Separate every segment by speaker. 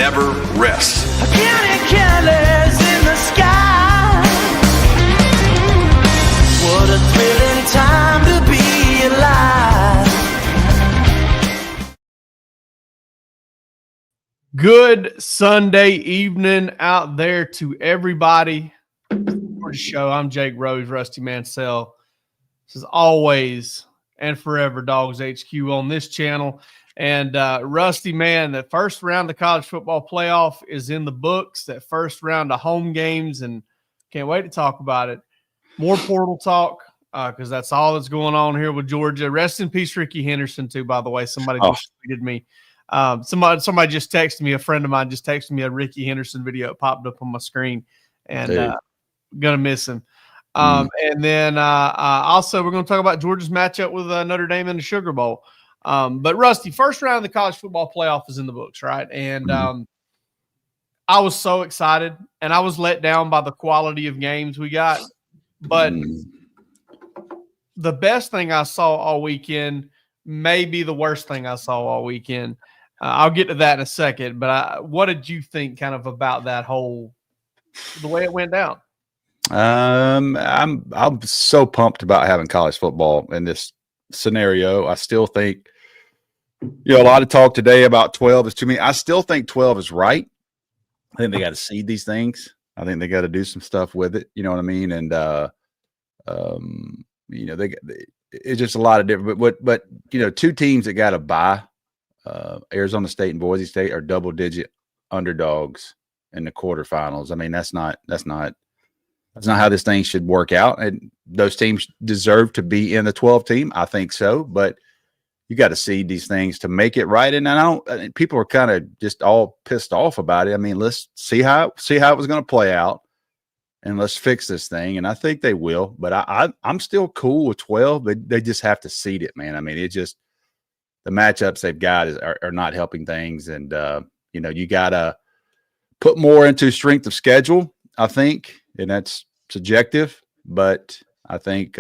Speaker 1: never rests.
Speaker 2: Counting careless in the sky. What a thrilling time to be alive.
Speaker 3: Good Sunday evening out there to everybody. For the show, I'm Jake Rose, Rusty Mansell. This is always and forever DawgsHQ on this channel. And Rusty, man, the first round of the college football playoff is in the books. That first round of home games, and can't wait to talk about it. More portal talk because that's all that's going on here with Georgia. Rest in peace, Ricky Henderson, too. By the way, somebody just tweeted me. Somebody just texted me. A friend of mine just texted me a Ricky Henderson video. It popped up on my screen, and gonna miss him. And then also we're going to talk about Georgia's matchup with Notre Dame in the Sugar Bowl. But Rusty, first round of the college football playoff is in the books, right? And I was so excited, and I was let down by the quality of games we got. But the best thing I saw all weekend may be the worst thing I saw all weekend. I'll get to that in a second. But what did you think kind of about that the way it went down?
Speaker 4: I'm so pumped about having college football in this scenario. I still think, a lot of talk today about 12 is too many. I still think 12 is right. I think they got to seed these things. I think they got to do some stuff with it. You know what I mean? And it's just a lot of different. But two teams that got to bye, Arizona State and Boise State, are double-digit underdogs in the quarterfinals. I mean, that's not how this thing should work out. And those teams deserve to be in the 12 team. I think so, but you got to seed these things to make it right. And people are kind of just all pissed off about it. I mean, let's see how it was going to play out, and let's fix this thing. And I think they will, but I'm still cool with 12, but they just have to seed it, man. I mean, the matchups they've got are not helping things. And, you got to put more into strength of schedule, I think. And that's subjective, but I think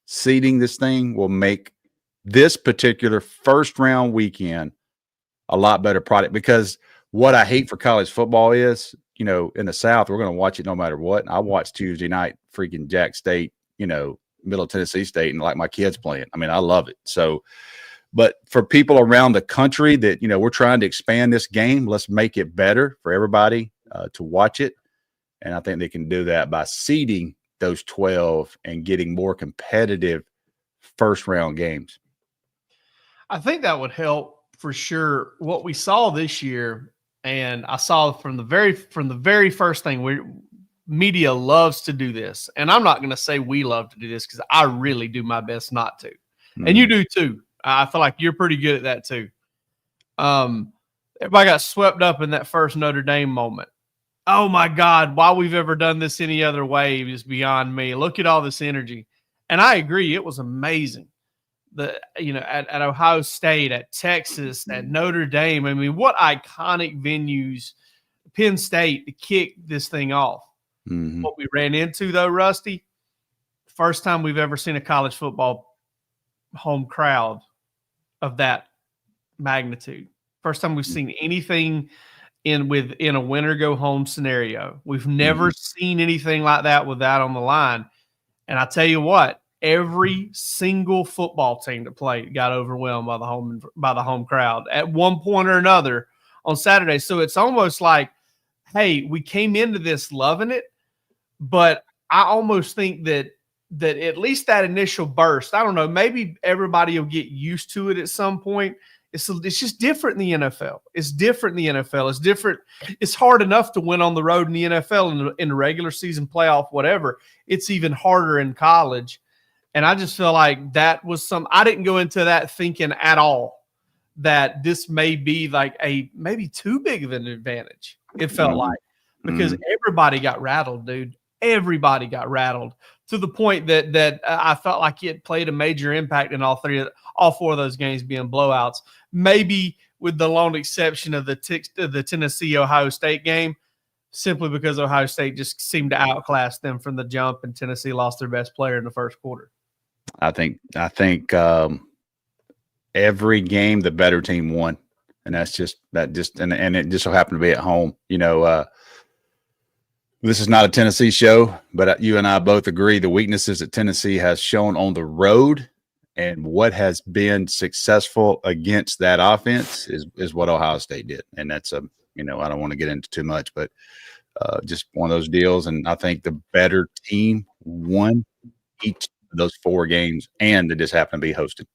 Speaker 4: seeding this thing will make this particular first round weekend a lot better product. Because what I hate for college football is, in the South, we're going to watch it no matter what. I watch Tuesday night freaking Jack State, Middle Tennessee State, and like my kids playing. I mean, I love it. So, but for people around the country that, we're trying to expand this game, let's make it better for everybody to watch it. And I think they can do that by seeding those 12 and getting more competitive first-round games.
Speaker 3: I think that would help for sure. What we saw this year, and I saw from the very first thing, media loves to do this. And I'm not going to say we love to do this because I really do my best not to. And you do too. I feel like you're pretty good at that too. Everybody got swept up in that first Notre Dame moment. Oh my God, why we've ever done this any other way is beyond me. Look at all this energy. And I agree, it was amazing. At Ohio State, at Texas, at Notre Dame. I mean, what iconic venues, Penn State, to kick this thing off. What we ran into though, Rusty, first time we've ever seen a college football home crowd of that magnitude. First time we've seen anything in a winner go home scenario. We've never seen anything like that with that on the line. And I tell you what, every single football team that played got overwhelmed by the home crowd at one point or another on Saturday. So it's almost like, hey, we came into this loving it, but I almost think that at least that initial burst, I don't know, maybe everybody will get used to it at some point. It's just different in the NFL. It's different in the NFL. It's different. It's hard enough to win on the road in the NFL in the regular season, playoff, whatever. It's even harder in college. And I just feel like that was I didn't go into that thinking at all that this may be like maybe too big of an advantage. It felt like, because everybody got rattled, dude. Everybody got rattled to the point that I felt like it played a major impact in all four of those games being blowouts. Maybe with the lone exception of the Tennessee-Ohio State game, simply because Ohio State just seemed to outclass them from the jump, and Tennessee lost their best player in the first quarter.
Speaker 4: I think every game the better team won. and and it just so happened to be at home. This is not a Tennessee show, but you and I both agree the weaknesses that Tennessee has shown on the road and what has been successful against that offense is what Ohio State did. And that's I don't want to get into too much, but just one of those deals. And I think the better team won each of those 4 games, and it just happened to be hosted.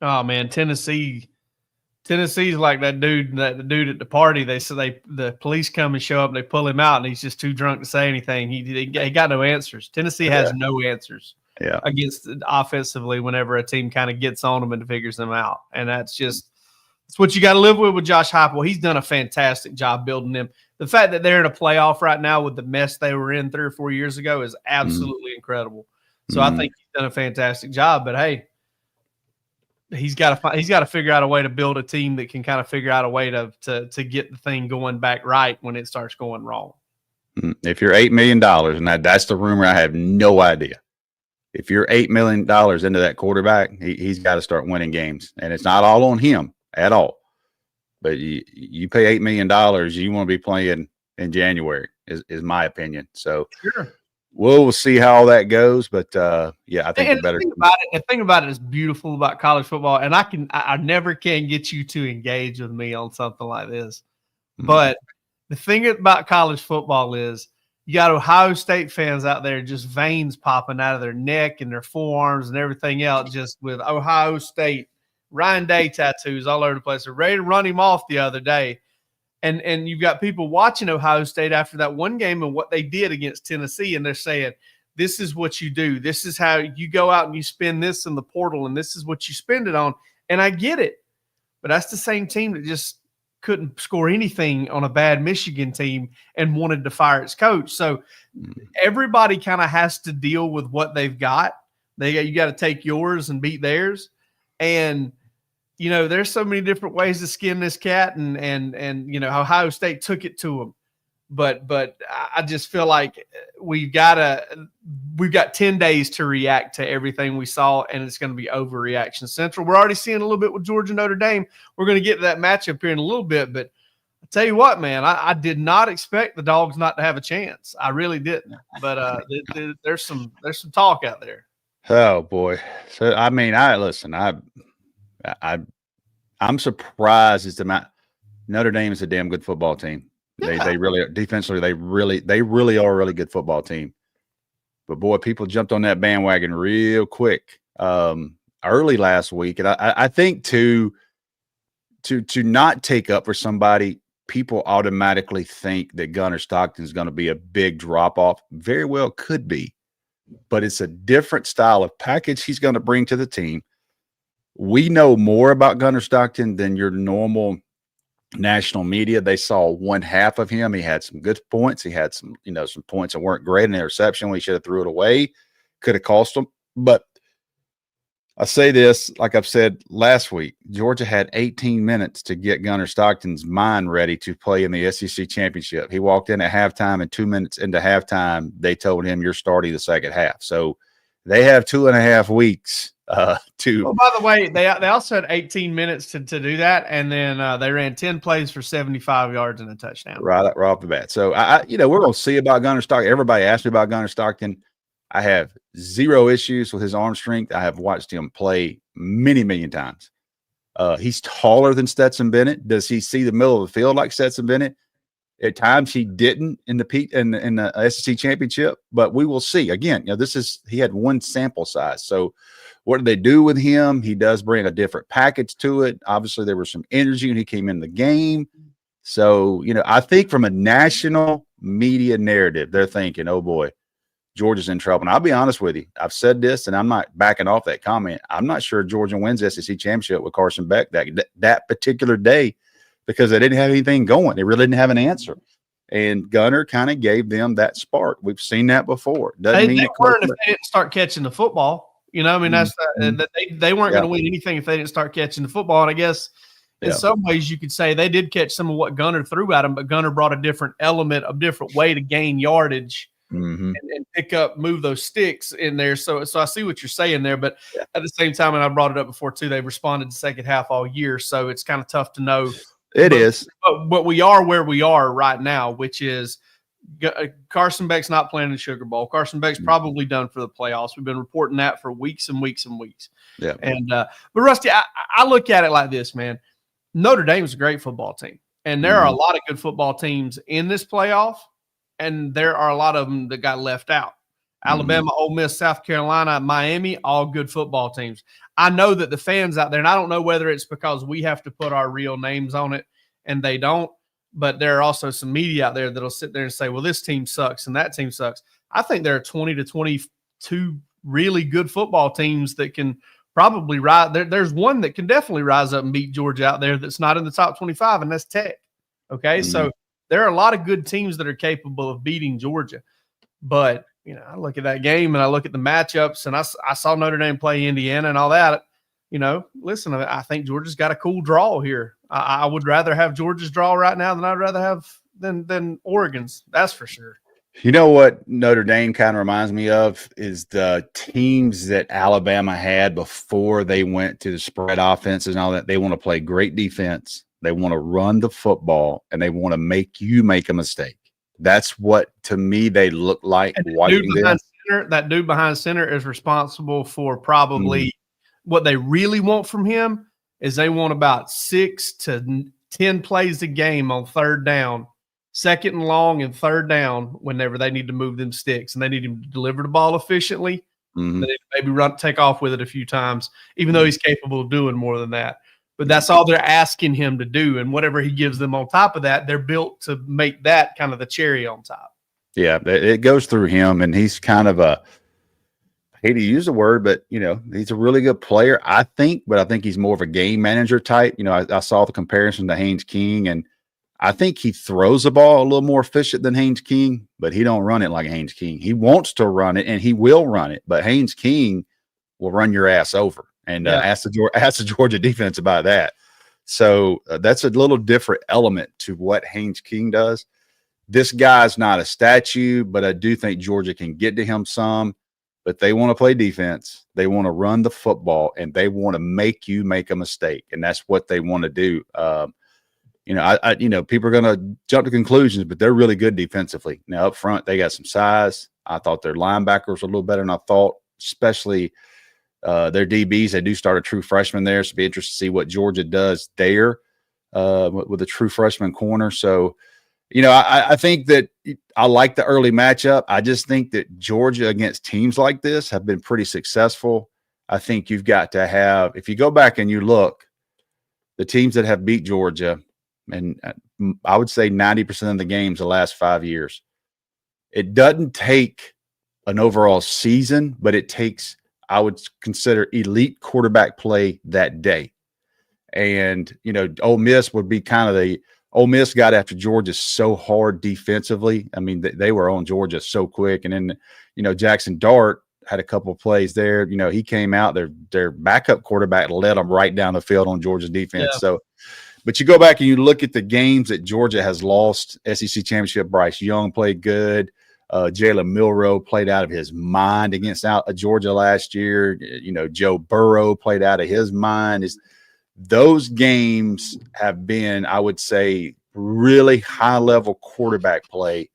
Speaker 3: Oh man, Tennessee's like that dude at the party. The police come and show up and they pull him out and he's just too drunk to say anything. He got no answers. Tennessee has no answers against offensively whenever a team kind of gets on them and figures them out. And that's what you got to live with Josh Heupel. He's done a fantastic job building them. The fact that they're in a playoff right now with the mess they were in 3 or 4 years ago is absolutely incredible. So I think he's done a fantastic job, but hey, he's got to figure out a way to build a team that can kind of figure out a way to get the thing going back right when it starts going wrong.
Speaker 4: If you're $8 million, and that's the rumor, I have no idea. If you're $8 million into that quarterback, he's got to start winning games, and it's not all on him at all. But you pay $8 million, you want to be playing in January, is my opinion. So
Speaker 3: sure.
Speaker 4: We'll see how all that goes, but I think
Speaker 3: the thing about it is beautiful about college football, and I never can get you to engage with me on something like this. But the thing about college football is you got Ohio State fans out there, just veins popping out of their neck and their forearms and everything else, just with Ohio State Ryan Day tattoos all over the place. They're ready to run him off the other day. And you've got people watching Ohio State after that one game and what they did against Tennessee, and they're saying, this is what you do. This is how you go out and you spend this in the portal, and this is what you spend it on. And I get it. But that's the same team that just couldn't score anything on a bad Michigan team and wanted to fire its coach. So everybody kind of has to deal with what they've got. You got to take yours and beat theirs. And there's so many different ways to skin this cat, and Ohio State took it to them. But I just feel like we've got 10 days to react to everything we saw, and it's going to be overreaction central. We're already seeing a little bit with Georgia Notre Dame. We're going to get to that matchup here in a little bit, but I tell you what, man, I did not expect the Dogs not to have a chance. I really didn't. But there's some talk out there.
Speaker 4: Oh boy. So I'm surprised as to Notre Dame is a damn good football team. Yeah. They really defensively, they really are a really good football team. But boy, people jumped on that bandwagon real quick early last week. And I think to not take up for somebody, people automatically think that Gunnar Stockton is going to be a big drop off. Very well could be. But it's a different style of package he's going to bring to the team. We know more about Gunnar Stockton than your normal national media. They saw one half of him. He had some good points. He had some points that weren't great. An interception, we should have threw it away. Could have cost them. But I say this, like I've said last week, Georgia had 18 minutes to get Gunnar Stockton's mind ready to play in the SEC championship. He walked in at halftime, and 2 minutes into halftime, they told him, you're starting the second half. So they have 2.5 weeks to.
Speaker 3: Well, by the way, they also had 18 minutes to do that, and then they ran 10 plays for 75 yards and a touchdown.
Speaker 4: Right off the bat. So we're going to see about Gunnar Stockton. Everybody asked me about Gunnar Stockton. I have zero issues with his arm strength. I have watched him play many, many times. He's taller than Stetson Bennett. Does he see the middle of the field like Stetson Bennett? At times he didn't in the SEC championship, but we will see. Again, he had one sample size. So what do they do with him? He does bring a different package to it. Obviously, there was some energy when he came in the game. So, I think from a national media narrative, they're thinking, oh boy, Georgia's in trouble. And I'll be honest with you. I've said this, and I'm not backing off that comment. I'm not sure Georgia wins the SEC championship with Carson Beck that particular day, because they didn't have anything going. They really didn't have an answer. And Gunnar kind of gave them that spark. We've seen that before.
Speaker 3: They weren't if they didn't start catching the football. That's they weren't going to win anything if they didn't start catching the football. And I guess in some ways you could say they did catch some of what Gunnar threw at them, but Gunnar brought a different element, a different way to gain yardage and move those sticks in there. So I see what you're saying there, but at the same time, and I brought it up before too, they've responded to second half all year. So it's kind of tough to know
Speaker 4: It is.
Speaker 3: But we are where we are right now, which is Carson Beck's not playing in the Sugar Bowl. Carson Beck's probably done for the playoffs. We've been reporting that for weeks and weeks and weeks.
Speaker 4: Yeah.
Speaker 3: And but Rusty, I look at it like this, man. Notre Dame is a great football team, and there are a lot of good football teams in this playoff, and there are a lot of them that got left out. Alabama, Ole Miss, South Carolina, Miami, all good football teams. I know that the fans out there, and I don't know whether it's because we have to put our real names on it and they don't, but there are also some media out there that'll sit there and say, well, this team sucks and that team sucks. I think there are 20 to 22 really good football teams that can probably rise. There's one that can definitely rise up and beat Georgia out there that's not in the top 25, and that's Tech. Okay, so there are a lot of good teams that are capable of beating Georgia. But, you know, I look at that game and I look at the matchups, and I saw Notre Dame play Indiana and all that. You know, listen, I think Georgia's got a cool draw here. I would rather have Georgia's draw right now than I'd rather have than Oregon's. That's for sure.
Speaker 4: You know what Notre Dame kind of reminds me of is the teams that Alabama had before they went to the spread offenses and all that. They want to play great defense. They want to run the football, and they want to make you make a mistake. That's what, to me, they look like.
Speaker 3: That dude behind center is responsible for probably what they really want from him is they want about 6 to 10 plays a game on third down, second and long and third down whenever they need to move them sticks, and they need him to deliver the ball efficiently. They need to maybe take off with it a few times, even though he's capable of doing more than that. But that's all they're asking him to do, and whatever he gives them on top of that, they're built to make that kind of the cherry on top. Yeah,
Speaker 4: it goes through him, and he's kind of I hate to use the word, but, you know, he's a really good player, I think, but I think he's more of a game manager type. You know, I saw the comparison to Haynes King, and I think he throws the ball a little more efficient than Haynes King, but he don't run it like Haynes King. He wants to run it, and he will run it, but Haynes King will run your ass over. And ask the Georgia defense about that. So that's a little different element to what Haynes King does. This guy's not a statue, but I do think Georgia can get to him some. But they want to play defense. They want to run the football, and they want to make you make a mistake. And that's what they want to do. You know, people are going to jump to conclusions, but they're really good defensively. Now, up front, they got some size. I thought their linebackers were a little better than I thought, especially – their DBs. They do start a true freshman there, so it'll be interesting to see what Georgia does there with a true freshman corner. So, you know, I think that I like the early matchup. I just think that Georgia against teams like this have been pretty successful. I think you've got to have, if you go back and you look, the teams that have beat Georgia, and I would say 90% of the games the last 5 years, it doesn't take an overall season, but it takes, I would consider, elite quarterback play that day. And, you know, Ole Miss would be kind of Ole Miss got after Georgia so hard defensively. I mean, they were on Georgia so quick. And then, you know, Jackson Dart had a couple of plays there. You know, he came out, their backup quarterback led them right down the field on Georgia's defense. Yeah. So, but you go back and you look at the games that Georgia has lost, SEC championship, Bryce Young played good. Jalen Milroe played out of his mind against Georgia last year. You know, Joe Burrow played out of his mind. Those games have been, I would say, really high-level quarterback play.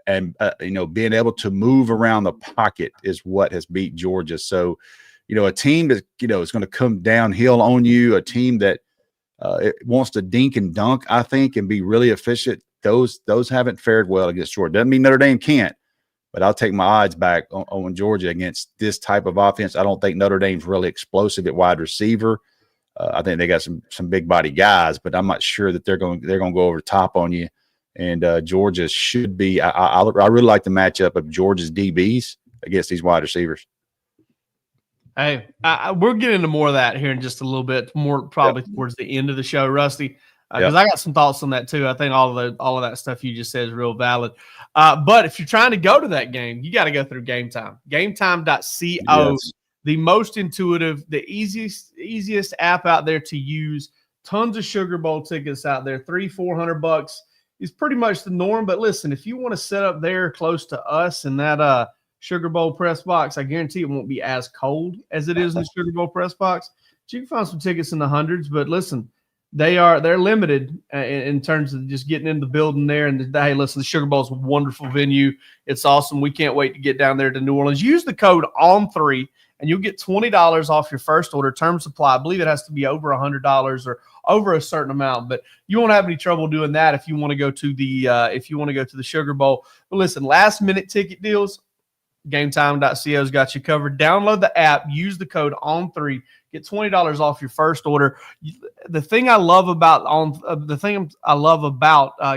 Speaker 4: And, you know, being able to move around the pocket is what has beat Georgia. So, you know, a team that, you know, is going to come downhill on you, a team that it wants to dink and dunk, I think, and be really efficient, those haven't fared well against Georgia. Doesn't mean Notre Dame can't, but I'll take my odds back on Georgia against this type of offense. I don't think Notre Dame's really explosive at wide receiver. I think they got some big body guys, but I'm not sure that they're going to go over the top on you. And Georgia should be. I really like the matchup of Georgia's DBs against these wide receivers.
Speaker 3: Hey, we'll get into more of that here in just a little bit, more probably towards the end of the show, Rusty. Because I got some thoughts on that too. I think all of that stuff you just said is real valid. But if you're trying to go to that game, you got to go through Game Time. GameTime.co, yes. The most intuitive, the easiest app out there to use. Tons of Sugar Bowl tickets out there. $300-400 is pretty much the norm. But listen, if you want to set up there close to us in that Sugar Bowl press box, I guarantee it won't be as cold as it is in the Sugar Bowl press box. But you can find some tickets in the hundreds. But listen, They're limited in terms of just getting in the building there. And hey, listen, the Sugar Bowl is a wonderful venue. It's awesome. We can't wait to get down there to New Orleans. Use the code ON3 and you'll get $20 off your first order. Terms apply. I believe it has to be over $100 or over a certain amount, but you won't have any trouble doing that if you want to go to the Sugar Bowl. But listen, last minute ticket deals, GameTime.co's got you covered. Download the app, use the code ON3, get $20 off your first order. The thing I love about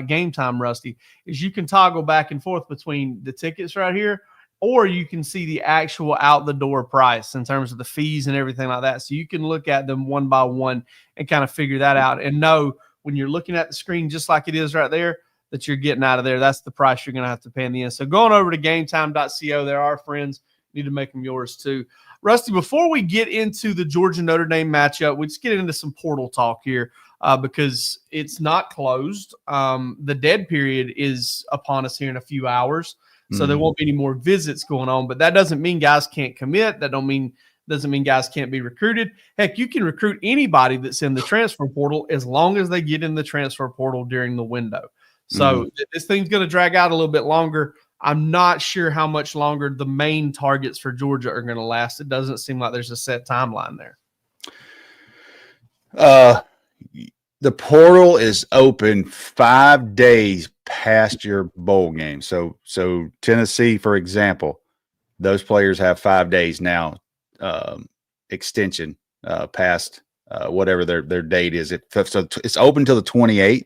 Speaker 3: Game Time, Rusty, is you can toggle back and forth between the tickets right here, or you can see the actual out the door price in terms of the fees and everything like that. So you can look at them one by one and kind of figure that out and know when you're looking at the screen just like it is right there, that you're getting out of there. That's the price you're going to have to pay in the end. So going over to GameTime.co, they're our friends. You need to make them yours too. Rusty, before we get into the Georgia Notre Dame matchup, we just get into some portal talk here because it's not closed. The dead period is upon us here in a few hours, so there won't be any more visits going on. But that doesn't mean guys can't commit. That doesn't mean guys can't be recruited. Heck, you can recruit anybody that's in the transfer portal as long as they get in the transfer portal during the window. So this thing's going to drag out a little bit longer. I'm not sure how much longer the main targets for Georgia are going to last. It doesn't seem like there's a set timeline there.
Speaker 4: The portal is open 5 days past your bowl game. So Tennessee, for example, those players have 5 days now extension past whatever their date is. So it's open till the 28th.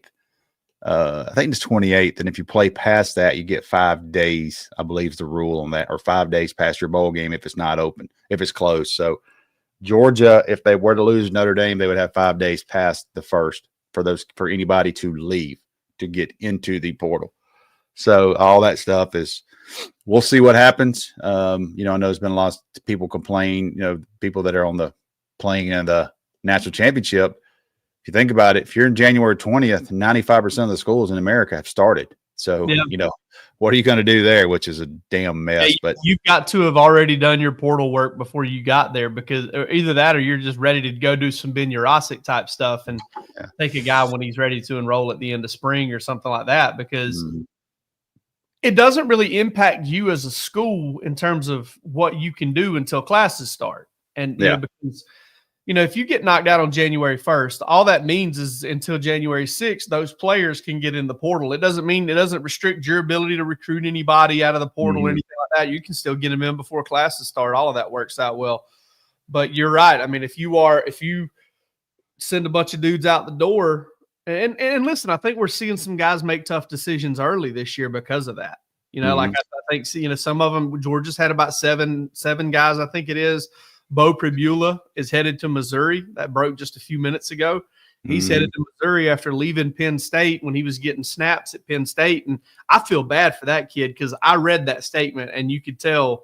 Speaker 4: I think it's 28th, and if you play past that, you get 5 days. I believe is the rule on that, or 5 days past your bowl game if it's not open, if it's closed. So Georgia, if they were to lose Notre Dame, they would have 5 days past the first for anybody to leave to get into the portal. So all that stuff is, we'll see what happens. I know there's been a lot of people complain. People that are on the playing in the national championship. If you think about it, if you're in January 20th, 95% of the schools in America have started. So, what are you going to do there, which is a damn mess. But
Speaker 3: you've got to have already done your portal work before you got there, because either that or you're just ready to go do some Ben Urasic type stuff and take a guy when he's ready to enroll at the end of spring or something like that, because it doesn't really impact you as a school in terms of what you can do until classes start. And, because – if you get knocked out on January 1st, all that means is until January 6th, those players can get in the portal. It doesn't restrict your ability to recruit anybody out of the portal or anything like that. You can still get them in before classes start. All of that works out well. But you're right. I mean, if you send a bunch of dudes out the door, and listen, I think we're seeing some guys make tough decisions early this year because of that. Like I think, some of them, Georgia's had about seven guys, I think it is. Bo Pribula is headed to Missouri. That broke just a few minutes ago. He's headed to Missouri after leaving Penn State when he was getting snaps at Penn State. And I feel bad for that kid because I read that statement and you could tell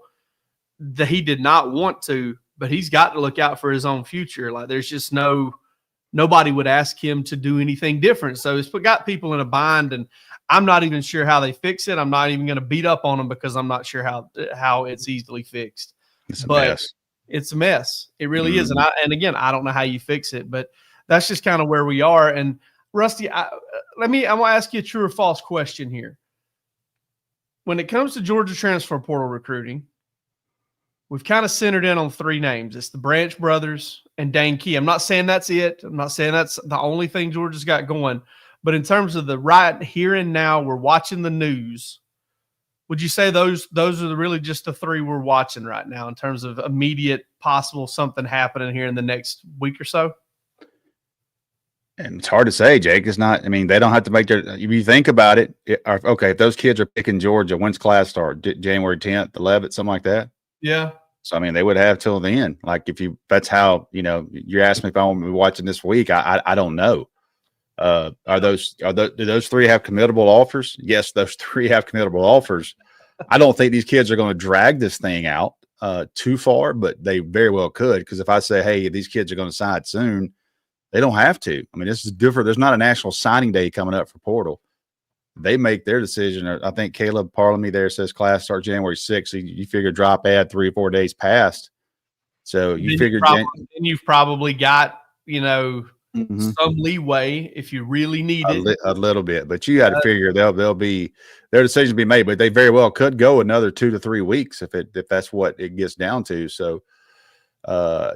Speaker 3: that he did not want to, but he's got to look out for his own future. Like there's just nobody would ask him to do anything different. So it's got people in a bind, and I'm not even sure how they fix it. I'm not even going to beat up on them because I'm not sure how it's easily fixed.
Speaker 4: It's a mess.
Speaker 3: It's a mess. It really is. And again, I don't know how you fix it, but that's just kind of where we are. And Rusty, I'm going to ask you a true or false question here. When it comes to Georgia transfer portal recruiting, we've kind of centered in on three names. It's the Branch brothers and Dane Key. I'm not saying that's it. I'm not saying that's the only thing Georgia's got going, but in terms of the right here and now, we're watching the news. Would you say those are really just the three we're watching right now in terms of immediate possible something happening here in the next week or so?
Speaker 4: And it's hard to say, Jake. It's not. I mean, they don't have to make their. If you think about it, okay, if those kids are picking Georgia, when's class start? January 10th, 11th, something like that.
Speaker 3: Yeah.
Speaker 4: So I mean, they would have till then. Like that's how you're asking me if I want to be watching this week. I don't know. Do those three have committable offers? Yes, those three have committable offers. I don't think these kids are going to drag this thing out too far, but they very well could. Because if I say, hey, these kids are going to sign soon, they don't have to. I mean, this is different. There's not a national signing day coming up for portal. They make their decision. I think Caleb Parlamy there says class starts January 6th. So you figure drop ad 3 or 4 days past. So you figure –
Speaker 3: you've probably got, some leeway if you really need it.
Speaker 4: A little bit, but you got to figure there'll be their decisions be made, but they very well could go another 2 to 3 weeks if that's what it gets down to. So, the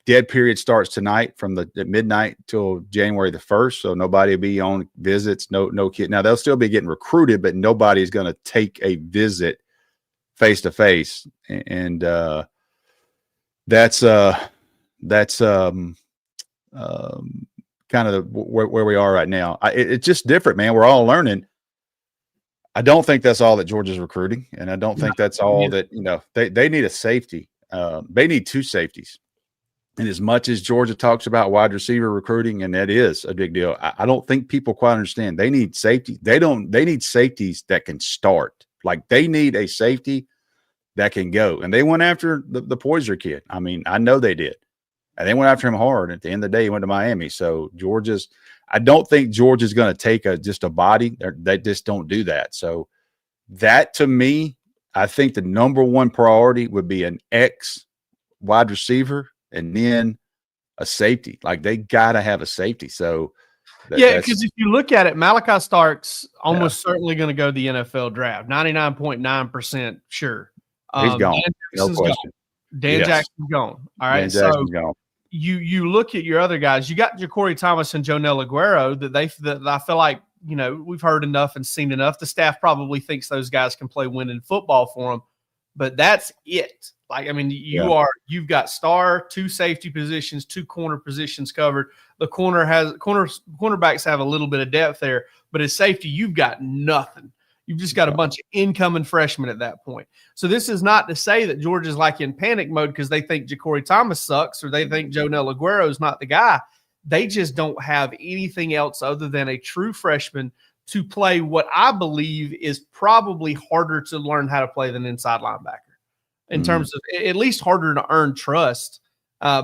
Speaker 4: dead period starts tonight from at midnight till January the 1st. So nobody will be on visits. No kid. Now they'll still be getting recruited, but nobody's going to take a visit face to face. And that's kind of where we are right now. It's just different, man. We're all learning. I don't think that's all that Georgia's recruiting, and I don't think that's all that, they need a safety. They need 2 safeties. And as much as Georgia talks about wide receiver recruiting, and that is a big deal, I don't think people quite understand. They need safety. They need safeties that can start. Like, they need a safety that can go. And they went after the Poyser kid. I mean, I know they did. And they went after him hard. At the end of the day, he went to Miami. So I don't think Georgia's going to take just a body. They just don't do that. So that, to me, I think the number one priority would be an X wide receiver and then a safety. Like, they got to have a safety. So
Speaker 3: because if you look at it, Malachi Stark's almost certainly going to go to the NFL draft. 99.9% sure.
Speaker 4: He's gone. No question.
Speaker 3: Dan Jackson's gone. All right.
Speaker 4: Jackson's gone.
Speaker 3: You look at your other guys. You got Ja'Cory Thomas and Jonell Aguero that I feel like, we've heard enough and seen enough. The staff probably thinks those guys can play winning football for them, but that's it. Like, I mean, you've got 2 safety positions, 2 corner positions covered. The cornerbacks have a little bit of depth there, but as safety, you've got nothing. You've just got a bunch of incoming freshmen at that point. So this is not to say that Georgia's like in panic mode because they think Ja'Cory Thomas sucks or they think Jonell Aguero is not the guy. They just don't have anything else other than a true freshman to play what I believe is probably harder to learn how to play than inside linebacker in terms of at least harder to earn trust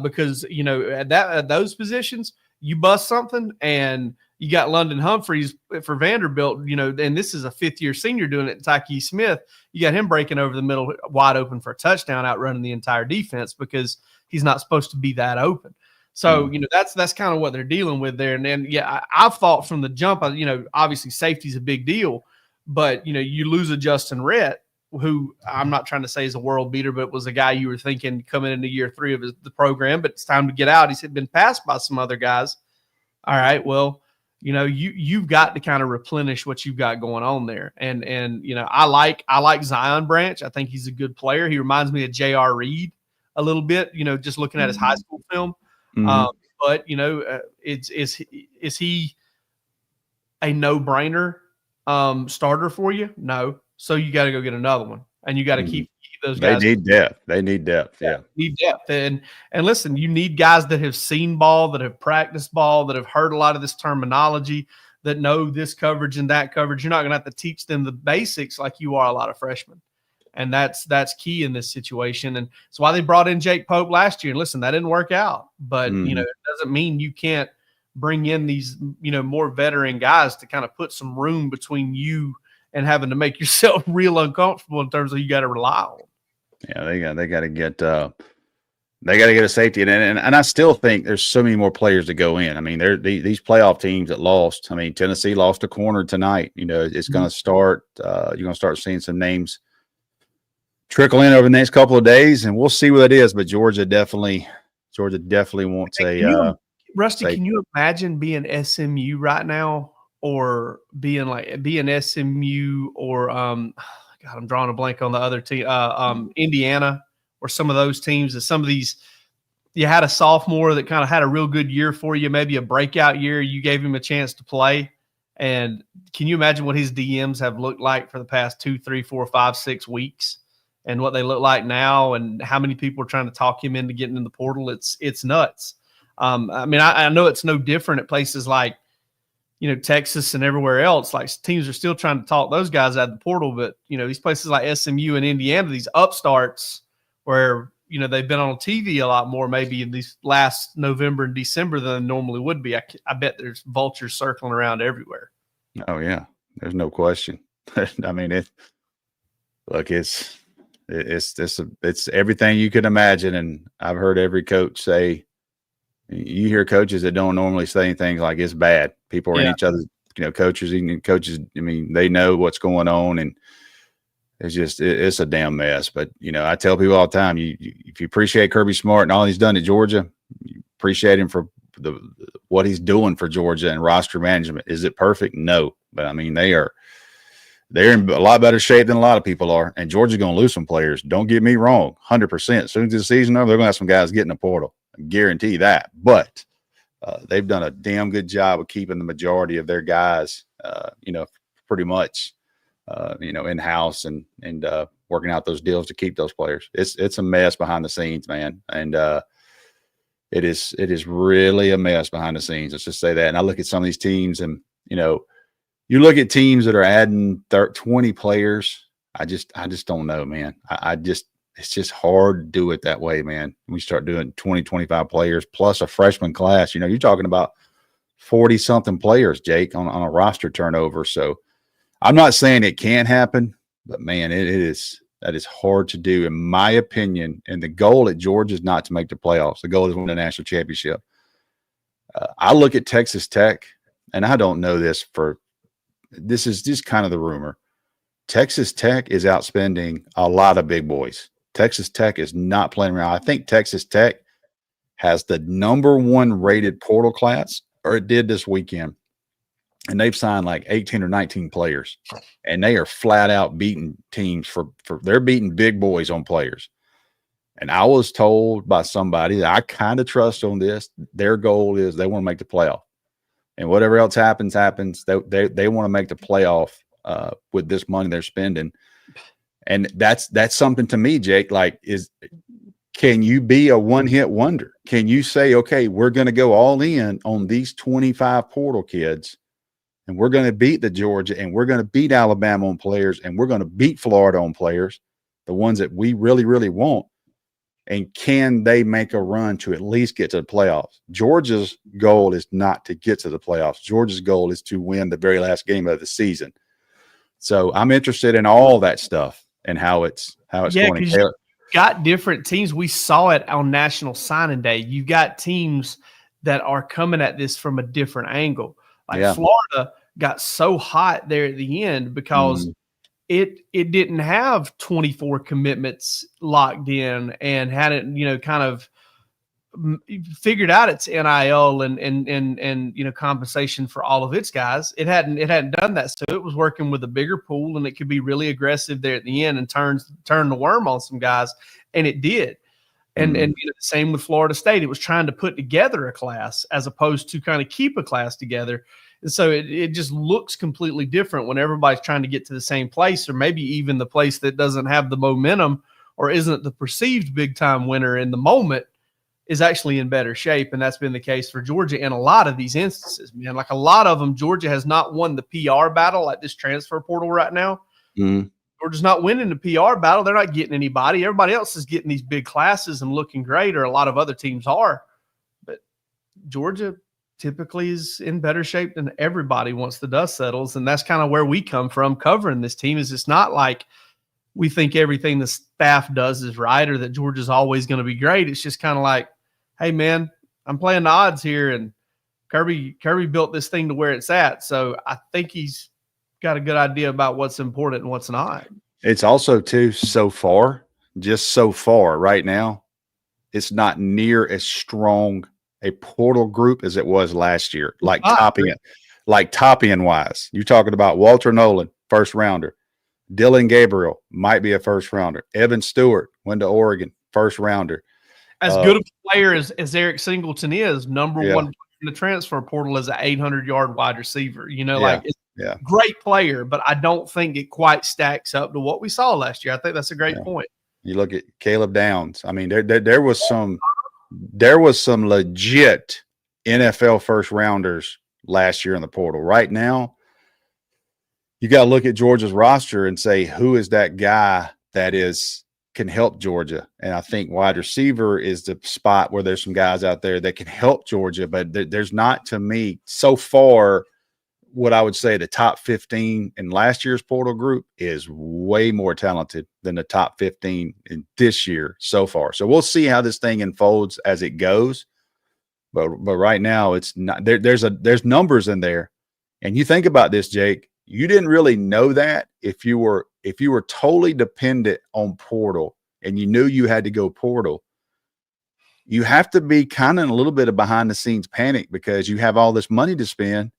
Speaker 3: because, at those positions, you bust something and you got London Humphreys for Vanderbilt, and this is a 5th-year senior doing it. Tyke Smith, you got him breaking over the middle wide open for a touchdown, outrunning the entire defense because he's not supposed to be that open. So, that's kind of what they're dealing with there. And then, I've thought from the jump, obviously safety's a big deal, but, you lose a Justin Rhett, who I'm not trying to say is a world beater, but was a guy you were thinking coming into year 3 of the program, but it's time to get out. He's been passed by some other guys. All right, well, you've got to kind of replenish what you've got going on there. And I like Zion Branch. I think he's a good player. He reminds me of J.R. Reed a little bit, just looking at his high school film. But is he a no-brainer starter for you? No. So you got to go get another one, and you got to keep those guys.
Speaker 4: They need depth. Yeah.
Speaker 3: Need depth. And listen, you need guys that have seen ball, that have practiced ball, that have heard a lot of this terminology, that know this coverage and that coverage. You're not going to have to teach them the basics like you are a lot of freshmen. And that's key in this situation. And it's why they brought in Jake Pope last year. And listen, that didn't work out. But, it doesn't mean you can't bring in these, more veteran guys to kind of put some room between you and having to make yourself real uncomfortable in terms of you got to rely on.
Speaker 4: Yeah, they got to get a safety, and I still think there's so many more players to go in. I mean, these playoff teams that lost. I mean, Tennessee lost a corner tonight. It's going to start. You're going to start seeing some names trickle in over the next couple of days, and we'll see what it is. But Georgia definitely wants
Speaker 3: Rusty, can you imagine being SMU right now, or being SMU, or God, I'm drawing a blank on the other team, Indiana, or some of those teams that some of these, you had a sophomore that kind of had a real good year for you, maybe a breakout year. You gave him a chance to play. And can you imagine what his DMs have looked like for the past 2, 3, 4, 5, 6 weeks, and what they look like now, and how many people are trying to talk him into getting in the portal? It's nuts. I mean, I know it's no different at places like, Texas and everywhere else. Like, teams are still trying to talk those guys out of the portal, but these places like SMU and Indiana, these upstarts where they've been on TV a lot more maybe in these last November and December than they normally would be. I bet there's vultures circling around everywhere.
Speaker 4: Oh yeah, there's no question. I mean, it's everything you could imagine, and I've heard every coach say, You hear coaches that don't normally say anything like it's bad. People are in each other's, coaches, even coaches. I mean, they know what's going on, and it's a damn mess. But I tell people all the time, if you appreciate Kirby Smart and all he's done at Georgia, you appreciate him for what he's doing for Georgia and roster management. Is it perfect? No, but I mean they're in a lot better shape than a lot of people are, and Georgia's going to lose some players. Don't get me wrong, 100%. As soon as the season over, they're going to have some guys get in the portal. I guarantee that. But they've done a damn good job of keeping the majority of their guys, pretty much, in house and working out those deals to keep those players. It's a mess behind the scenes, man, and it is really a mess behind the scenes. Let's just say that. And I look at some of these teams, and you look at teams that are adding 20 players. I just don't know, man. It's just hard to do it that way, man. We start doing 20, 25 players plus a freshman class. You're talking about 40 something players, Jake, on a roster turnover. So I'm not saying it can't happen, but man, that is hard to do, in my opinion. And the goal at Georgia is not to make the playoffs. The goal is to win the national championship. I look at Texas Tech, and I don't know this is just kind of the rumor. Texas Tech is outspending a lot of big boys. Texas Tech is not playing around. I think Texas Tech has the #1 rated portal class, or it did this weekend. And they've signed like 18 or 19 players. And they are flat out beating teams they're beating big boys on players. And I was told by somebody that I kind of trust on this. Their goal is they want to make the playoff. And whatever else happens. They want to make the playoff with this money they're spending. And that's something to me, Jake, can you be a one-hit wonder? Can you say, okay, we're going to go all in on these 25 portal kids, and we're going to beat the Georgia, and we're going to beat Alabama on players, and we're going to beat Florida on players, the ones that we really, really want? And can they make a run to at least get to the playoffs? Georgia's goal is not to get to the playoffs. Georgia's goal is to win the very last game of the season. So I'm interested in all that stuff and how it's going.
Speaker 3: You got different teams. We saw it on National Signing Day. You've got teams that are coming at this from a different angle. Florida got so hot there at the end because it didn't have 24 commitments locked in and hadn't, kind of figured out its NIL and compensation for all of its guys. It hadn't done that. So it was working with a bigger pool, and it could be really aggressive there at the end and turn the worm on some guys. And it did. And the same with Florida State. It was trying to put together a class as opposed to kind of keep a class together. And so it just looks completely different when everybody's trying to get to the same place, or maybe even the place that doesn't have the momentum or isn't the perceived big time winner in the moment is actually in better shape. And that's been the case for Georgia in a lot of these instances, man. Like a lot of them, Georgia has not won the PR battle at this transfer portal right now. Georgia's not winning the PR battle. They're not getting anybody. Everybody else is getting these big classes and looking great, or a lot of other teams are. But Georgia typically is in better shape than everybody once the dust settles. And that's kind of where we come from covering this team. Is it's not like we think everything the staff does is right, or that Georgia's always going to be great. It's just kind of like, hey, man, I'm playing the odds here, and Kirby built this thing to where it's at. So I think he's got a good idea about what's important and what's not.
Speaker 4: It's also, too, so far right now, it's not near as strong a portal group as it was last year, top end wise. You're talking about Walter Nolan, first rounder. Dylan Gabriel might be a first rounder. Evan Stewart went to Oregon, first rounder.
Speaker 3: As good of a player as Eric Singleton is, number one player in the transfer portal as an 800-yard wide receiver. It's a great player, but I don't think it quite stacks up to what we saw last year. I think that's a great point.
Speaker 4: You look at Caleb Downs. I mean, there was some legit NFL first rounders last year in the portal. Right now, you got to look at Georgia's roster and say, who is that guy that can help Georgia? And I think wide receiver is the spot where there's some guys out there that can help Georgia, but there's not, to me, so far, what I would say the top 15 in last year's portal group is way more talented than the top 15 in this year so far. So we'll see how this thing unfolds as it goes. but right now it's not there. There's numbers in there, and you think about this, Jake. You didn't really know that if you were totally dependent on portal and you knew you had to go portal. You have to be kind of in a little bit of behind the scenes panic because you have all this money to spend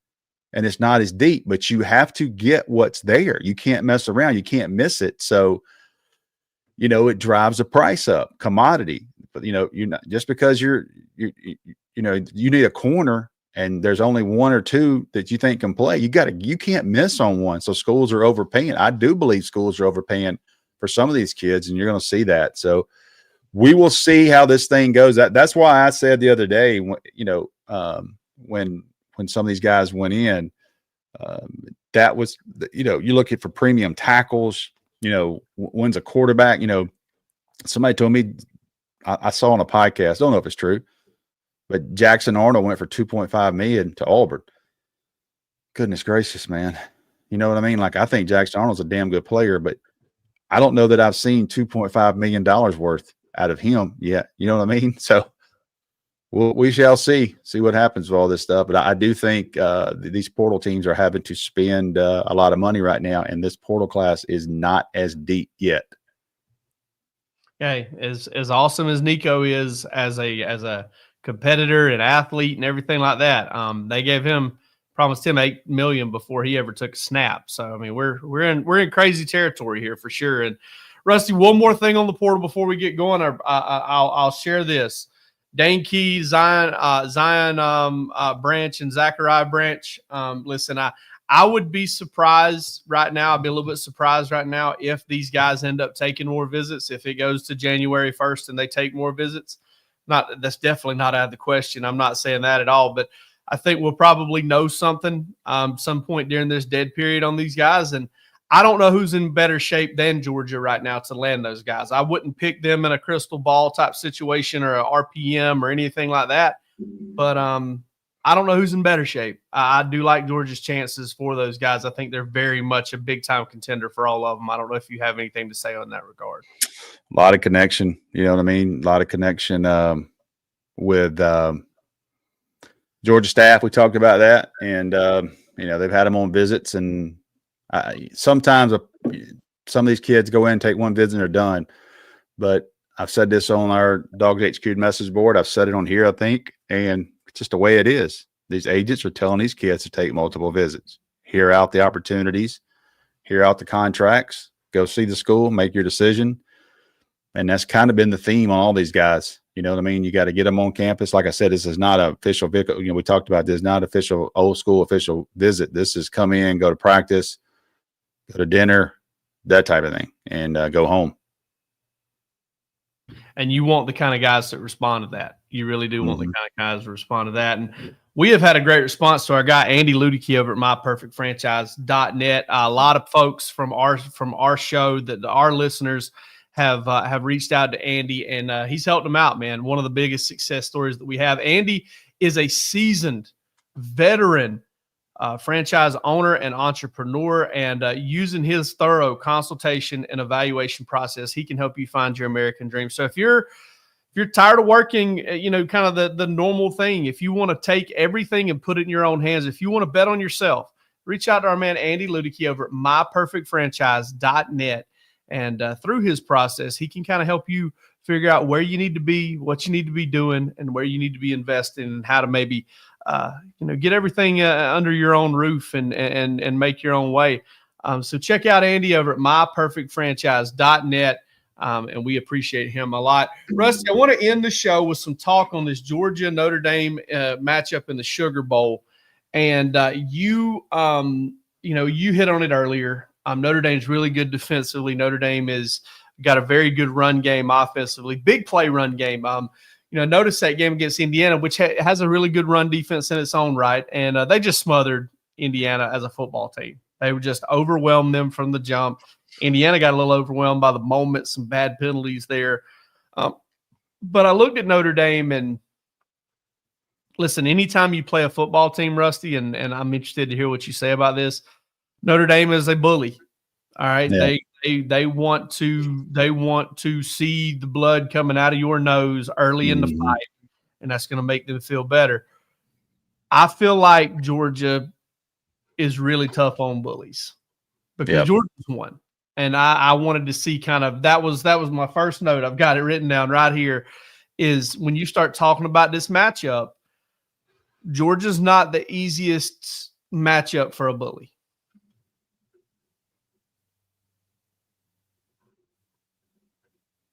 Speaker 4: and it's not as deep, but you have to get what's there. You can't mess around. You can't miss it. So, it drives the price up, commodity. But, you're not just because you need a corner and there's only one or two that you think can play. You can't miss on one. So schools are overpaying. I do believe schools are overpaying for some of these kids, and you're going to see that. So we will see how this thing goes. That's why I said the other day, when some of these guys went in, that was, you look at for premium tackles, when's a quarterback, somebody told me, I saw on a podcast, I don't know if it's true, but Jackson Arnold went for $2.5 million to Auburn. Goodness gracious, man. You know what I mean? Like, I think Jackson Arnold's a damn good player, but I don't know that I've seen $2.5 million worth out of him yet. You know what I mean? So we shall see what happens with all this stuff. But I do think these portal teams are having to spend a lot of money right now, and this portal class is not as deep yet.
Speaker 3: Hey, as awesome as Nico is as a competitor and athlete and everything like that, they promised him $8 million before he ever took a snap. So I mean, we're in crazy territory here for sure. And Rusty, one more thing on the portal before we get going. I'll share this. Dane Key, Zion Branch, and Zachariah Branch. Listen, I would be surprised right now. I'd be a little bit surprised right now if these guys end up taking more visits. If it goes to January 1st and they take more visits, that's definitely not out of the question. I'm not saying that at all, but I think we'll probably know something some point during this dead period on these guys. And I don't know who's in better shape than Georgia right now to land those guys. I wouldn't pick them in a crystal ball type situation or a RPM or anything like that. But I don't know who's in better shape. I do like Georgia's chances for those guys. I think they're very much a big-time contender for all of them. I don't know if you have anything to say on that regard.
Speaker 4: A lot of connection, you know what I mean? A lot of connection with Georgia staff. We talked about that. And, they've had them on visits. And sometimes some of these kids go in, take one visit, and they're done. But I've said this on our DawgsHQ message board. I've said it on here, I think. And it's just the way it is. These agents are telling these kids to take multiple visits, hear out the opportunities, hear out the contracts, go see the school, make your decision. And that's kind of been the theme on all these guys. You know what I mean? You got to get them on campus. Like I said, this is not an official vehicle. We talked about this, not official old school official visit. This is come in, go to practice, go to dinner, that type of thing, and go home.
Speaker 3: And you want the kind of guys that respond to that. You really do want the kind of guys to respond to that. And we have had a great response to our guy, Andy Ludicky, over at myperfectfranchise.net. A lot of folks from our show that our listeners have reached out to Andy, and he's helped them out, man. One of the biggest success stories that we have. Andy is a seasoned veteran franchise owner and entrepreneur, and using his thorough consultation and evaluation process, he can help you find your American dream. So if you're tired of working, kind of the normal thing, if you want to take everything and put it in your own hands, if you want to bet on yourself, reach out to our man Andy Ludicky over at myperfectfranchise.net. And through his process, he can kind of help you figure out where you need to be, what you need to be doing, and where you need to be investing, and how to maybe get everything under your own roof and make your own way. So check out Andy over at myperfectfranchise.net, and we appreciate him a lot. Rusty, I want to end the show with some talk on this Georgia Notre Dame matchup in the Sugar Bowl, and you hit on it earlier. Notre Dame's really good defensively. Notre Dame is got a very good run game offensively, big play run game. Notice that game against Indiana, which has a really good run defense in its own right, and they just smothered Indiana as a football team. They would just overwhelm them from the jump. Indiana got a little overwhelmed by the moment, some bad penalties there. But I looked at Notre Dame, and listen, anytime you play a football team, Rusty, and I'm interested to hear what you say about this, Notre Dame is a bully. All right. Yeah. They want to see the blood coming out of your nose early in the fight. and that's going to make them feel better. I feel like Georgia is really tough on bullies because Georgia's won. And I wanted to see kind of that was my first note. I've got it written down right here, is when you start talking about this matchup, Georgia's not the easiest matchup for a bully.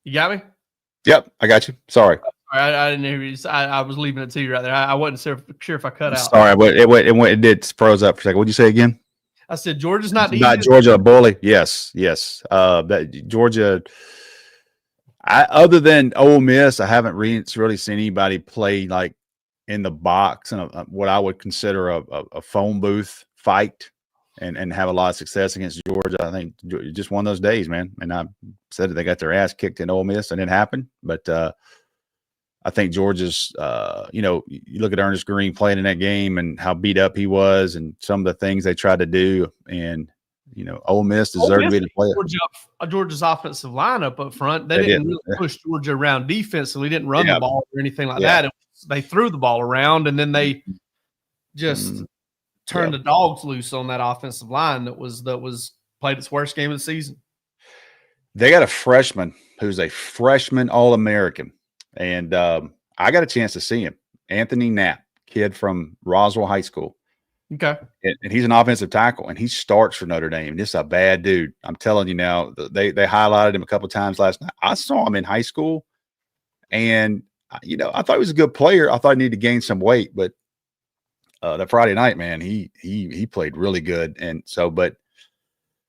Speaker 3: You got me?
Speaker 4: Yep, I got you. Sorry.
Speaker 3: I didn't hear you. I was leaving it to you right there. I wasn't sure if I cut out.
Speaker 4: Sorry, but it did froze up for a second. What'd you say again?
Speaker 3: I said Georgia's not the
Speaker 4: Not
Speaker 3: easiest.
Speaker 4: Georgia a bully. Yes. That Georgia. Other than Ole Miss, I haven't really seen anybody play like in the box and what I would consider a phone booth fight and have a lot of success against Georgia. I think just one of those days, man. And I said that they got their ass kicked in Ole Miss and it happened, but I think Georgia's, you look at Ernest Green playing in that game and how beat up he was and some of the things they tried to do. And, Ole Miss deserved to be the player.
Speaker 3: Georgia's offensive lineup up front, they didn't really push Georgia around defensively. They didn't run the ball or anything like that. They threw the ball around, and then they just turned the dogs loose on that offensive line that was played its worst game of the season.
Speaker 4: They got a freshman who's a freshman All-American. And I got a chance to see him, Anthony Knapp, kid from Roswell High School.
Speaker 3: Okay.
Speaker 4: And he's an offensive tackle, and he starts for Notre Dame. This is a bad dude. I'm telling you now, they highlighted him a couple of times last night. I saw him in high school, and, I thought he was a good player. I thought he needed to gain some weight, but that Friday night, man, he played really good. And so, but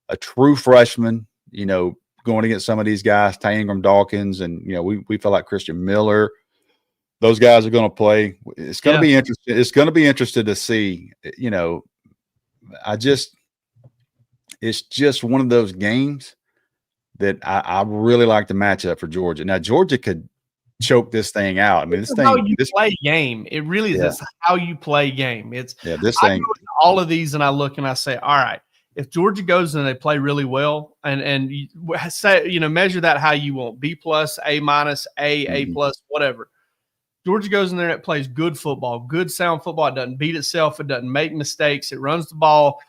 Speaker 4: a true freshman, going against some of these guys, Ty Ingram, Dawkins, and we feel like Christian Miller. Those guys are going to play. It's going to be interesting. It's going to be interesting to see. It's just one of those games that I really like the matchup for Georgia. Now Georgia could choke this thing out. I mean,
Speaker 3: play game. It really is. It's how you play game. It's
Speaker 4: this
Speaker 3: I
Speaker 4: thing.
Speaker 3: go into all of these and I look and I say, all right. If Georgia goes and they play really well, and you say, measure that how you want, B+, A-, A+, whatever. Georgia goes in there and it plays good football, good sound football. It doesn't beat itself. It doesn't make mistakes. It runs the ball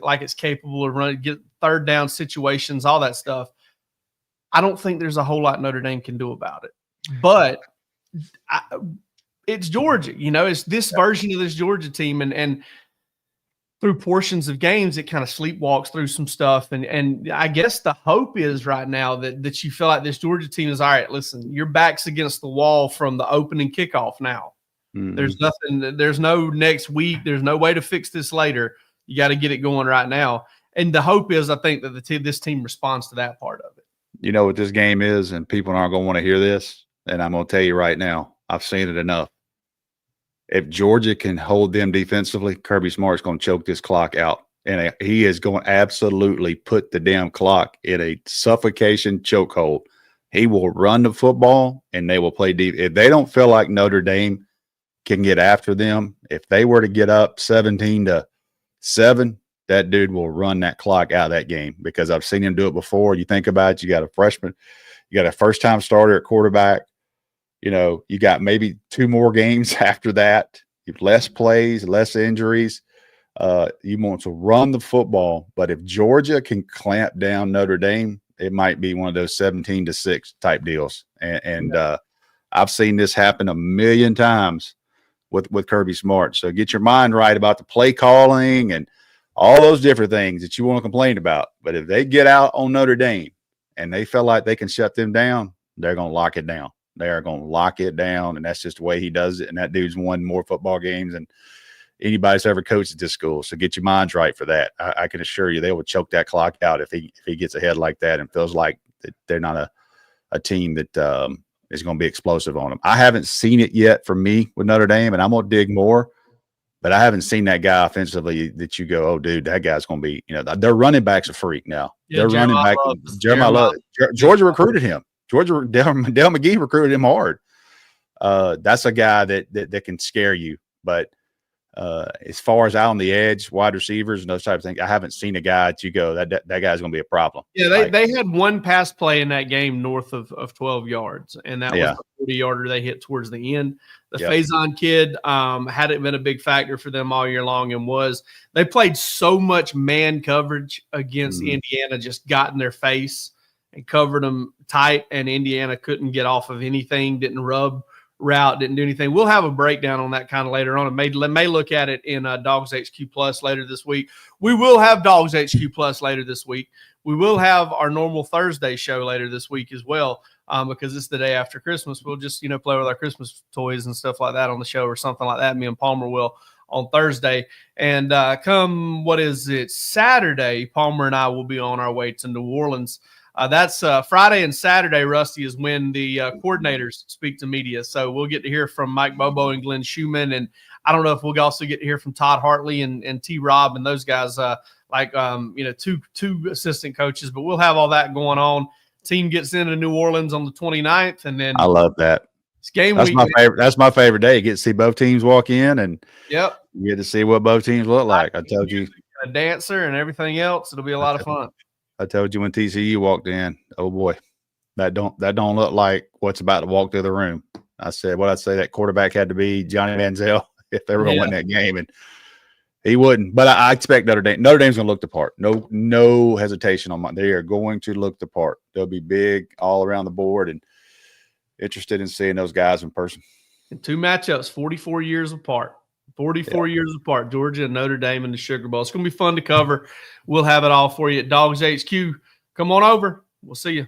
Speaker 3: like it's capable of running, get third down situations, all that stuff. I don't think there's a whole lot Notre Dame can do about it. But it's Georgia. It's this version of this Georgia team, and through portions of games, it kind of sleepwalks through some stuff. And I guess the hope is right now that you feel like this Georgia team is, all right, listen, your back's against the wall from the opening kickoff now. Mm-hmm. There's nothing, there's no next week. There's no way to fix this later. You got to get it going right now. And the hope is, I think, that this team responds to that part of it.
Speaker 4: You know what this game is, and people aren't going to want to hear this, and I'm going to tell you right now, I've seen it enough. If Georgia can hold them defensively, Kirby Smart's going to choke this clock out. And he is going to absolutely put the damn clock in a suffocation chokehold. He will run the football, and they will play deep. If they don't feel like Notre Dame can get after them, if they were to get up 17-7, that dude will run that clock out of that game, because I've seen him do it before. You think about it, you got a freshman, you got a first-time starter at quarterback. You got maybe 2 more games after that. Less plays, less injuries. You want to run the football, but if Georgia can clamp down Notre Dame, it might be one of those 17-6 type deals. And I've seen this happen a million times with Kirby Smart. So get your mind right about the play calling and all those different things that you want to complain about. But if they get out on Notre Dame and they feel like they can shut them down, they're going to lock it down. They are going to lock it down, and that's just the way he does it. And that dude's won more football games than anybody's ever coached at this school. So get your minds right for that. I can assure you they will choke that clock out if he gets ahead like that and feels like that they're not a team that is going to be explosive on them. I haven't seen it yet for me with Notre Dame, and I'm going to dig more. But I haven't seen that guy offensively that you go, oh, dude, that guy's going to be, their running back's a freak now.
Speaker 3: Yeah,
Speaker 4: their running back, Jeremiah Love. Georgia recruited him. Dale McGee recruited him hard. That's a guy that can scare you. But as far as out on the edge, wide receivers and those types of things, I haven't seen a guy that you go, that guy's going to be a problem.
Speaker 3: Yeah, they had one pass play in that game north of 12 yards, and that was 40-yarder they hit towards the end. The
Speaker 4: Yep.
Speaker 3: Faison kid hadn't been a big factor for them all year long, and they played so much man coverage against Indiana, just got in their face and covered them tight, and Indiana couldn't get off of anything, didn't rub route, didn't do anything. We'll have a breakdown on that kind of later on, and may look at it in DawgsHQ Plus later this week. We will have DawgsHQ Plus later this week. We will have our normal Thursday show later this week as well, because it's the day after Christmas. We'll just, play with our Christmas toys and stuff like that on the show or something like that. Me and Palmer will on Thursday. And come, Saturday, Palmer and I will be on our way to New Orleans. That's Friday and Saturday, Rusty, is when the coordinators speak to media. So we'll get to hear from Mike Bobo and Glenn Schumann. And I don't know if we'll also get to hear from Todd Hartley and T-Rob and those guys, two assistant coaches. But we'll have all that going on. Team gets into New Orleans on the 29th. And then
Speaker 4: I love that.
Speaker 3: It's game
Speaker 4: week. That's my favorite day. You get to see both teams walk in, and you get to see what both teams look like. I told you.
Speaker 3: A dancer and everything else. It'll be a lot of fun.
Speaker 4: I told you when TCU walked in, oh boy, that don't look like what's about to walk through the room. I said, that quarterback had to be Johnny Mansell if they were going to win that game, and he wouldn't. But I expect Notre Dame. Notre Dame's going to look the part. No hesitation on they are going to look the part. They'll be big all around the board, and interested in seeing those guys in person.
Speaker 3: And two matchups, 44 years apart. 44 years apart, Georgia and Notre Dame in the Sugar Bowl. It's going to be fun to cover. We'll have it all for you at DawgsHQ. Come on over. We'll see you.